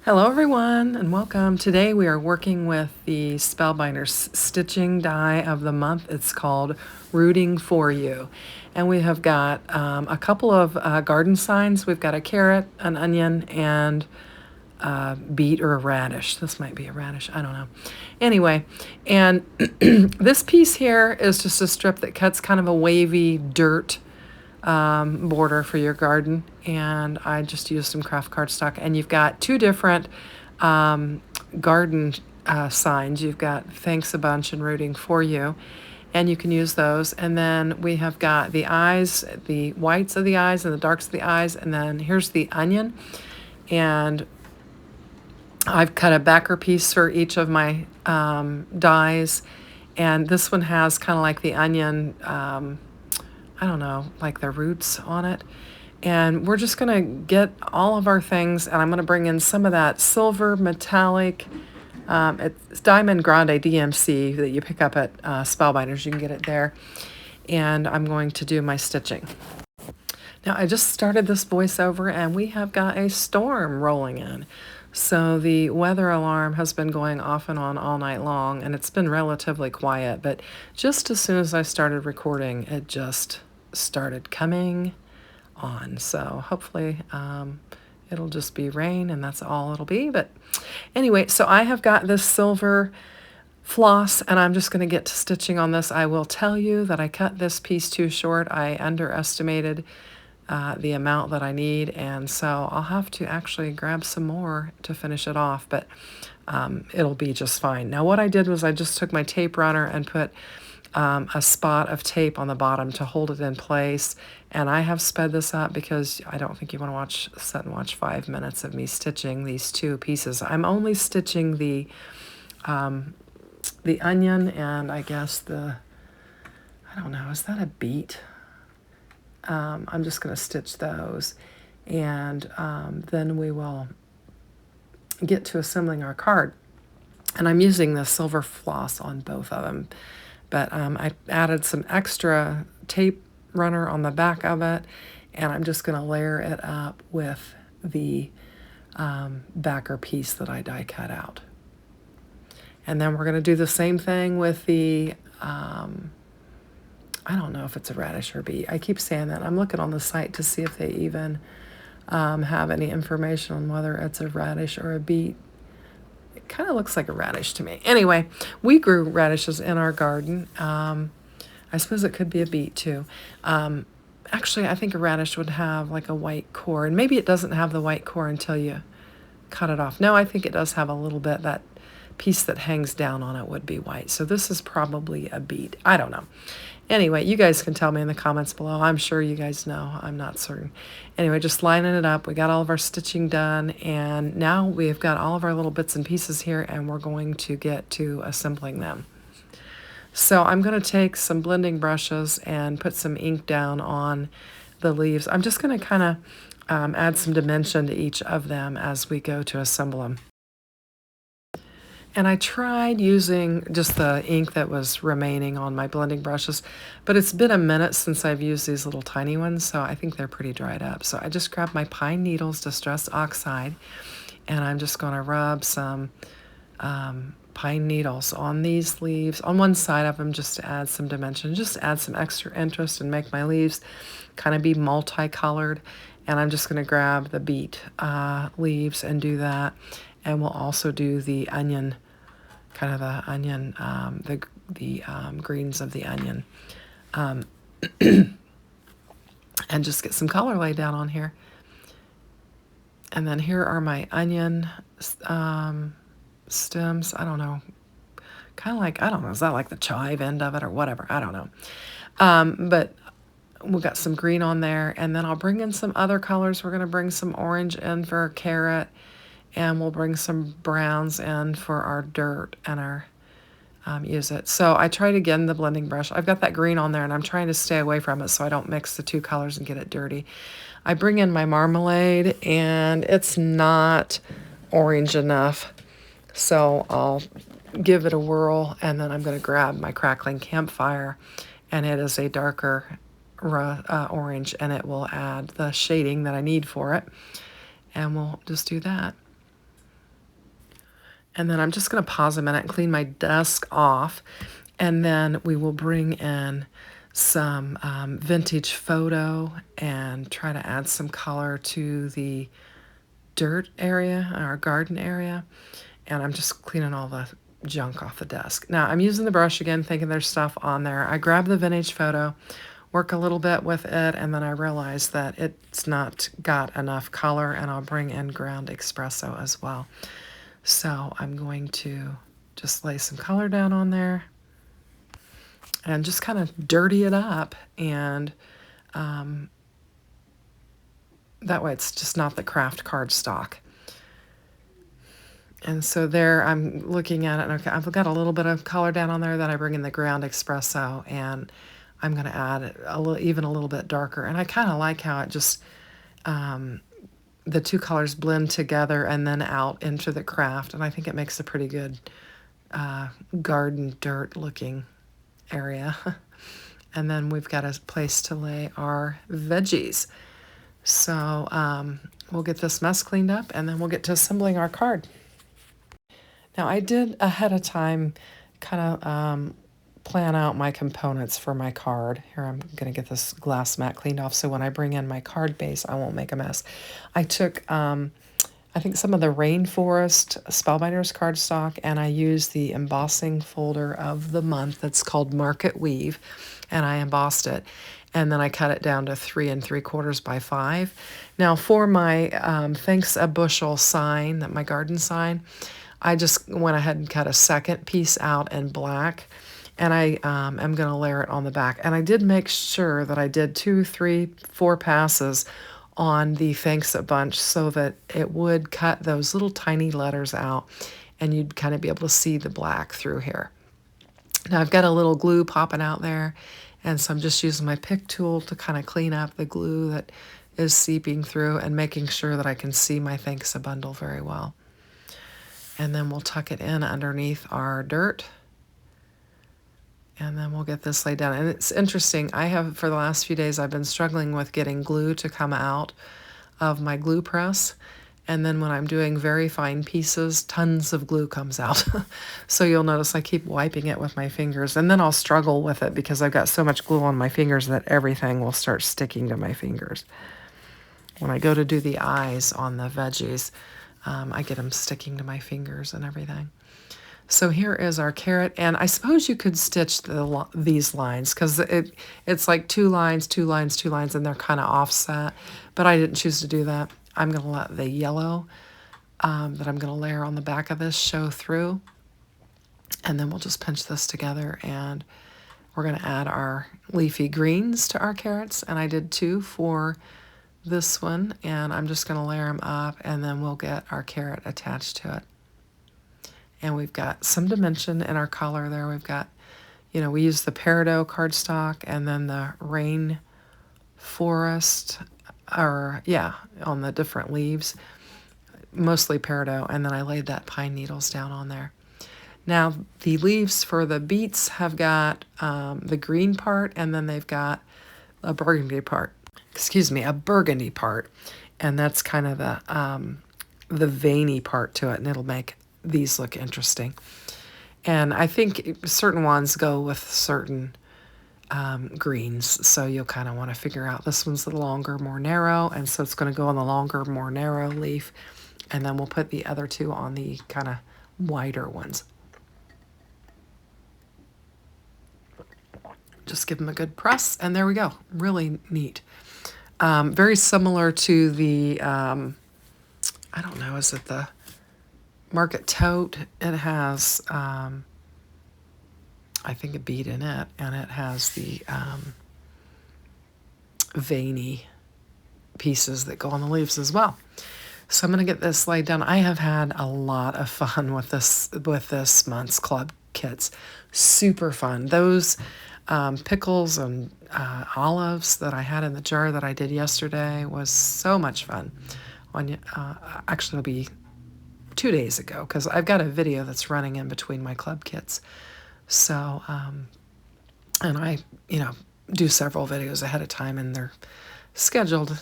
Hello everyone and welcome. Today we are working with the Spellbinders stitching die of the month. It's called Rooting For You. And we have got a couple of garden signs. We've got a carrot, an onion, and a beet or a radish. This might be a radish, I don't know. Anyway, and this piece here is just a strip that cuts kind of a wavy dirt border for your garden, and I just used some craft cardstock. And you've got two different garden signs. You've got Thanks a Bunch and Rooting For You, and you can use those. And then we have got the eyes, the whites of the eyes and the darks of the eyes, and then here's the onion. And I've cut a backer piece for each of my dies, and this one has kind of like the onion, I don't know, like the roots on it. And we're just gonna get all of our things, and I'm gonna bring in some of that silver metallic, it's Diamond Grande DMC that you pick up at Spellbinders. You can get it there. And I'm going to do my stitching. Now I just started this voiceover and we have got a storm rolling in. So the weather alarm has been going off and on all night long, and it's been relatively quiet, but just as soon as I started recording, it just started coming on. So hopefully it'll just be rain and that's all it'll be. But anyway, so I have got this silver floss and I'm just going to get to stitching on this. I will tell you that I cut this piece too short. I underestimated the amount that I need, and so I'll have to actually grab some more to finish it off, but it'll be just fine. Now what I did was I just took my tape runner and put a spot of tape on the bottom to hold it in place, and I have sped this up because I don't think you want to sit and watch 5 minutes of me stitching these two pieces. I'm only stitching the onion and I guess I don't know, is that a beet? I'm just going to stitch those, and then we will get to assembling our card. And I'm using the silver floss on both of them, but I added some extra tape runner on the back of it, and I'm just going to layer it up with the backer piece that I die cut out. And then we're going to do the same thing with the I don't know if it's a radish or beet. I keep saying that. I'm looking on the site to see if they even have any information on whether it's a radish or a beet. It kind of looks like a radish to me. Anyway, we grew radishes in our garden. I suppose it could be a beet too. Actually, I think a radish would have like a white core, and maybe it doesn't have the white core until you cut it off. No, I think it does have a little bit. That piece that hangs down on it would be white. So this is probably a beet. I don't know. Anyway, you guys can tell me in the comments below. I'm sure you guys know. I'm not certain. Anyway, just lining it up. We got all of our stitching done, and now we've got all of our little bits and pieces here, and we're going to get to assembling them. So I'm going to take some blending brushes and put some ink down on the leaves. I'm just going to kind of add some dimension to each of them as we go to assemble them. And I tried using just the ink that was remaining on my blending brushes, but it's been a minute since I've used these little tiny ones, so I think they're pretty dried up. So I just grabbed my pine needles distress oxide, and I'm just going to rub some pine needles on these leaves, on one side of them, just to add some dimension, just add some extra interest and make my leaves kind of be multicolored. And I'm just going to grab the beet leaves and do that. And we'll also do the onion, kind of the onion, the greens of the onion. And just get some color laid down on here. And then here are my onion stems. I don't know. Kind of like, I don't know, is that like the chive end of it or whatever? I don't know. But we've got some green on there. And then I'll bring in some other colors. We're going to bring some orange in for our carrot. And we'll bring some browns in for our dirt and our use it. So I tried again the blending brush. I've got that green on there, and I'm trying to stay away from it so I don't mix the two colors and get it dirty. I bring in my marmalade, and it's not orange enough. So I'll give it a whirl, and then I'm going to grab my crackling campfire, and it is a darker orange, and it will add the shading that I need for it. And we'll just do that. And then I'm just going to pause a minute and clean my desk off. And then we will bring in some vintage photo and try to add some color to the dirt area, our garden area. And I'm just cleaning all the junk off the desk. Now I'm using the brush again, thinking there's stuff on there. I grab the vintage photo, work a little bit with it, and then I realize that it's not got enough color, and I'll bring in ground espresso as well. So I'm going to just lay some color down on there and just kind of dirty it up, and that way it's just not the craft cardstock. And so there I'm looking at it, and okay, I've got a little bit of color down on there. Then I bring in the ground espresso, and I'm going to add even a little bit darker. And I kind of like how it just, the two colors blend together and then out into the craft. And I think it makes a pretty good garden dirt looking area. And then we've got a place to lay our veggies. So we'll get this mess cleaned up, and then we'll get to assembling our card. Now I did ahead of time kind of plan out my components for my card. Here I'm going to get this glass mat cleaned off so when I bring in my card base I won't make a mess. I took I think some of the Rainforest Spellbinders cardstock, and I used the embossing folder of the month that's called Market Weave, and I embossed it. And then I cut it down to 3 3/4 by 5. Now for my thanks a bushel sign, that my garden sign, I just went ahead and cut a second piece out in black, and I am going to layer it on the back. And I did make sure that I did 2, 3, 4 passes on the thanks a bunch so that it would cut those little tiny letters out, and you'd kind of be able to see the black through here. Now I've got a little glue popping out there, and so I'm just using my pick tool to kind of clean up the glue that is seeping through and making sure that I can see my thanks a bundle very well. And then we'll tuck it in underneath our dirt. And then we'll get this laid down. And it's interesting, I have, for the last few days, I've been struggling with getting glue to come out of my glue press. And then when I'm doing very fine pieces, tons of glue comes out. So you'll notice I keep wiping it with my fingers. And then I'll struggle with it because I've got so much glue on my fingers that everything will start sticking to my fingers. When I go to do the eyes on the veggies, I get them sticking to my fingers and everything. So here is our carrot, and I suppose you could stitch these lines because it's like 2 lines, 2 lines, 2 lines, and they're kind of offset, but I didn't choose to do that. I'm going to let the yellow that I'm going to layer on the back of this show through, and then we'll just pinch this together, and we're going to add our leafy greens to our carrots, and I did 2 for this one, and I'm just going to layer them up, and then we'll get our carrot attached to it. And we've got some dimension in our color there. We've got, we use the peridot cardstock and then the rainforest, on the different leaves, mostly peridot, and then I laid that pine needles down on there. Now the leaves for the beets have got the green part, and then they've got a burgundy part. And that's kind of the veiny part to it, and it'll make these look interesting. And I think certain ones go with certain greens, so you'll kind of want to figure out this one's the longer, more narrow, and so it's going to go on the longer, more narrow leaf, and then we'll put the other 2 on the kind of wider ones. Just give them a good press, and there we go. Really neat. Very similar to the, I don't know, is it the Market Tote? It has, I think, a bead in it, and it has the veiny pieces that go on the leaves as well. So I'm going to get this laid down. I have had a lot of fun with this month's club kits. Super fun. Those pickles and olives that I had in the jar that I did yesterday was so much fun. Actually, it'll be 2 days ago because I've got a video that's running in between my club kits. So, and I, do several videos ahead of time, and they're scheduled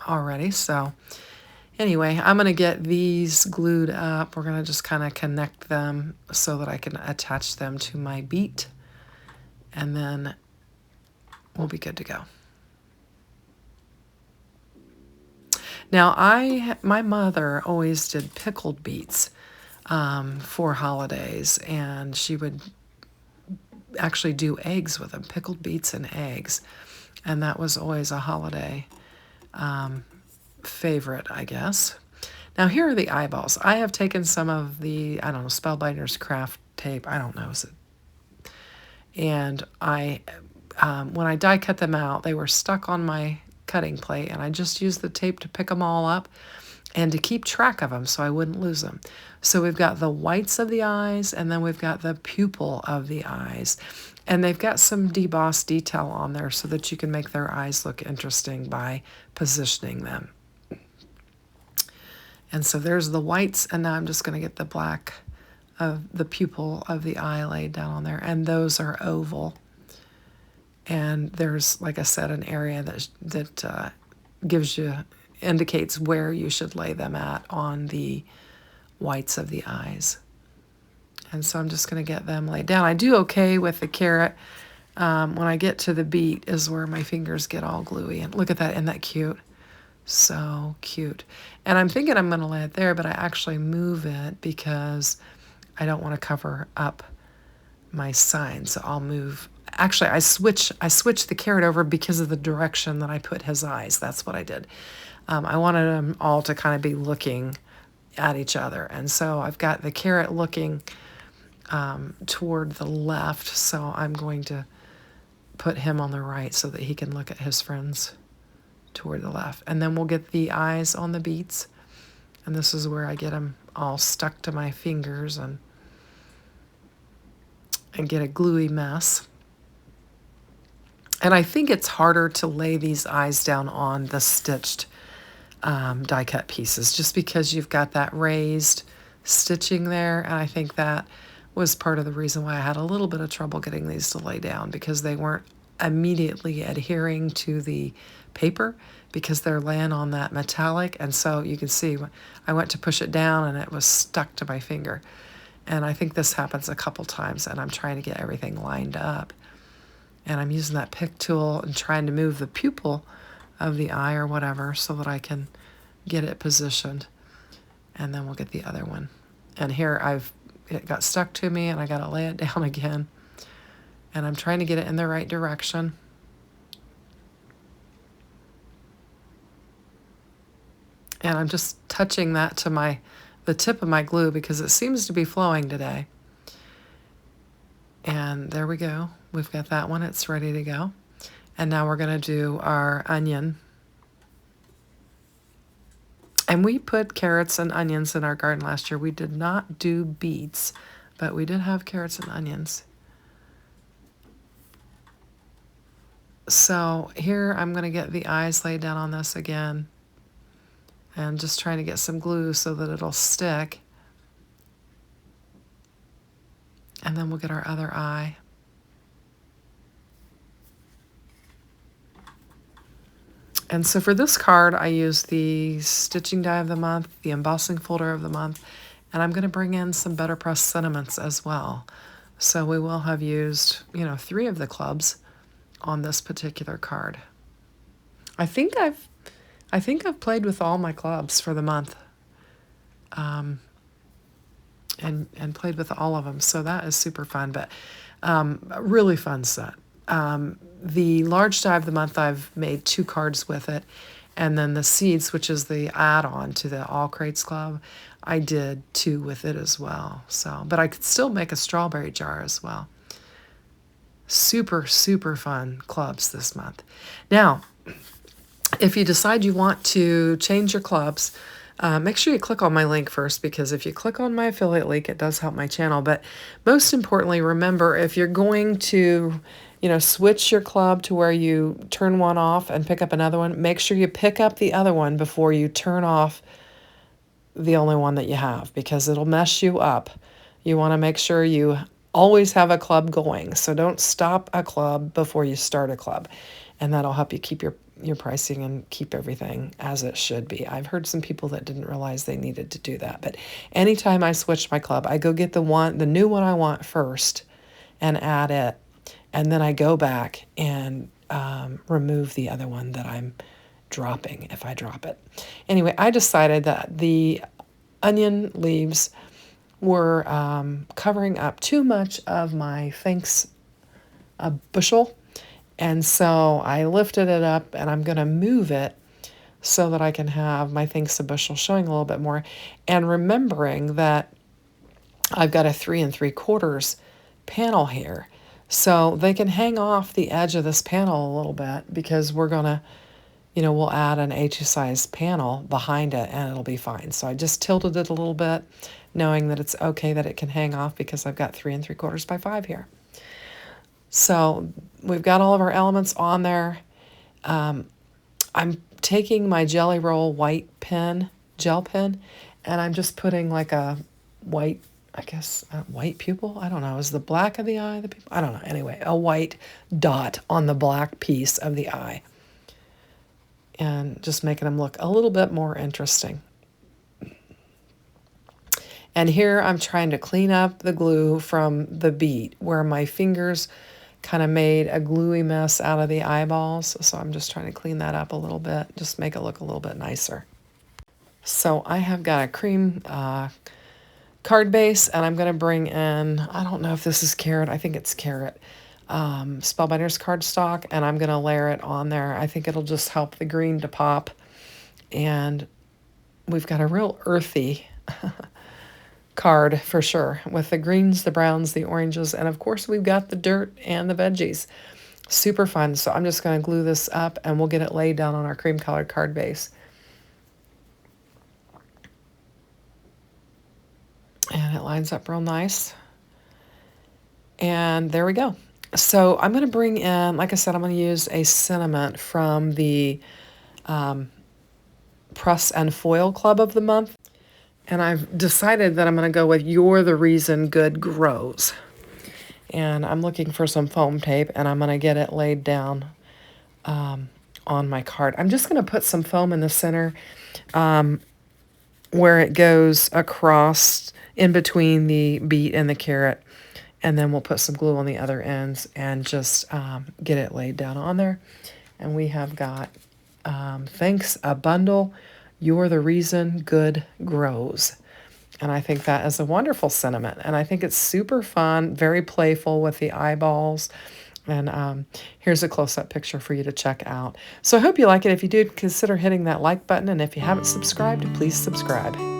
already. So Anyway, I'm going to get these glued up. We're going to just kind of connect them so that I can attach them to my beat. And then we'll be good to go. Now, my mother always did pickled beets for holidays, and she would actually do eggs with them, pickled beets and eggs. And that was always a holiday favorite, I guess. Now, here are the eyeballs. I have taken some of the, I don't know, Spellbinders craft tape. I don't know. And when I die cut them out, they were stuck on my cutting plate, and I just used the tape to pick them all up and to keep track of them so I wouldn't lose them. So we've got the whites of the eyes, and then we've got the pupil of the eyes. And they've got some debossed detail on there so that you can make their eyes look interesting by positioning them. And so there's the whites, and now I'm just going to get the black of the pupil of the eye laid down on there. And those are oval. And there's, like I said, an area that indicates where you should lay them at on the whites of the eyes. And so I'm just going to get them laid down. I do okay with the carrot. When I get to the beet is where my fingers get all gluey. And look at that, isn't that cute? So cute. And I'm thinking I'm going to lay it there, but I actually move it because I don't want to cover up my sign. So I'll move. Actually, I switch the carrot over because of the direction that I put his eyes. That's what I did. I wanted them all to kind of be looking at each other. And so I've got the carrot looking toward the left. So I'm going to put him on the right so that he can look at his friends toward the left. And then we'll get the eyes on the beets. And this is where I get them all stuck to my fingers and get a gluey mess. And I think it's harder to lay these eyes down on the stitched die cut pieces just because you've got that raised stitching there. And I think that was part of the reason why I had a little bit of trouble getting these to lay down, because they weren't immediately adhering to the paper because they're laying on that metallic. And so you can see I went to push it down and it was stuck to my finger. And I think this happens a couple times, and I'm trying to get everything lined up. And I'm using that pick tool and trying to move the pupil of the eye or whatever so that I can get it positioned. And then we'll get the other one. And here it got stuck to me, and I got to lay it down again. And I'm trying to get it in the right direction. And I'm just touching that to the tip of my glue because it seems to be flowing today. And there we go. We've got that one. It's ready to go. And now we're going to do our onion. And we put carrots and onions in our garden last year. We did not do beets, but we did have carrots and onions. So here I'm going to get the eyes laid down on this again. And just trying to get some glue so that it'll stick. And then we'll get our other eye. And so for this card, I used the stitching die of the month, the embossing folder of the month, and I'm going to bring in some Better Press sentiments as well. So we will have used, 3 of the clubs on this particular card. I think I've played with all my clubs for the month, and played with all of them. So that is super fun, but a really fun set. The large die of the month, I've made 2 cards with it. And then the seeds, which is the add-on to the All Crates Club, I did 2 with it as well. So, but I could still make a strawberry jar as well. Super, super fun clubs this month. Now, if you decide you want to change your clubs, make sure you click on my link first, because if you click on my affiliate link, it does help my channel. But most importantly, remember, if you're going to switch your club to where you turn one off and pick up another one, make sure you pick up the other one before you turn off the only one that you have, because it'll mess you up. You want to make sure you always have a club going. So don't stop a club before you start a club. And that'll help you keep your your pricing and keep everything as it should be. I've heard some people that didn't realize they needed to do that. But anytime I switch my club, I go get the new one I want first and add it. And then I go back and remove the other one that I'm dropping if I drop it. Anyway, I decided that the onion leaves were covering up too much of my thanks bushel. And so I lifted it up and I'm going to move it so that I can have my thanks a bushel showing a little bit more. And remembering that I've got a 3 3/4 panel here. So they can hang off the edge of this panel a little bit because we're going to, we'll add an A2 size panel behind it and it'll be fine. So I just tilted it a little bit, knowing that it's okay that it can hang off because I've got 3 3/4 by 5 here. So we've got all of our elements on there. I'm taking my Jelly Roll white gel pen, and I'm just putting like a white, white pupil. I don't know. Is the black of the eye the pupil? I don't know. Anyway, a white dot on the black piece of the eye. And just making them look a little bit more interesting. And here I'm trying to clean up the glue from the bead where my fingers kind of made a gluey mess out of the eyeballs. So I'm just trying to clean that up a little bit, just make it look a little bit nicer. So I have got a cream card base, and I'm going to bring in, I don't know if this is carrot, I think it's carrot, Spellbinders cardstock, and I'm going to layer it on there. I think it'll just help the green to pop. And we've got a real earthy card for sure, with the greens, the browns, the oranges, and of course we've got the dirt and the veggies. Super fun. So I'm just going to glue this up and we'll get it laid down on our cream colored card base. And it lines up real nice. And there we go. So I'm going to bring in, like I said, I'm going to use a sentiment from the Press and Foil Club of the month. And I've decided that I'm going to go with You're the Reason Good Grows. And I'm looking for some foam tape, and I'm going to get it laid down on my card. I'm just going to put some foam in the center where it goes across in between the beet and the carrot. And then we'll put some glue on the other ends and just get it laid down on there. And we have got Thanks a Bundle. You're the Reason Good Grows. And I think that is a wonderful sentiment. And I think it's super fun, very playful with the eyeballs. And here's a close-up picture for you to check out. So I hope you like it. If you do, consider hitting that like button. And if you haven't subscribed, please subscribe.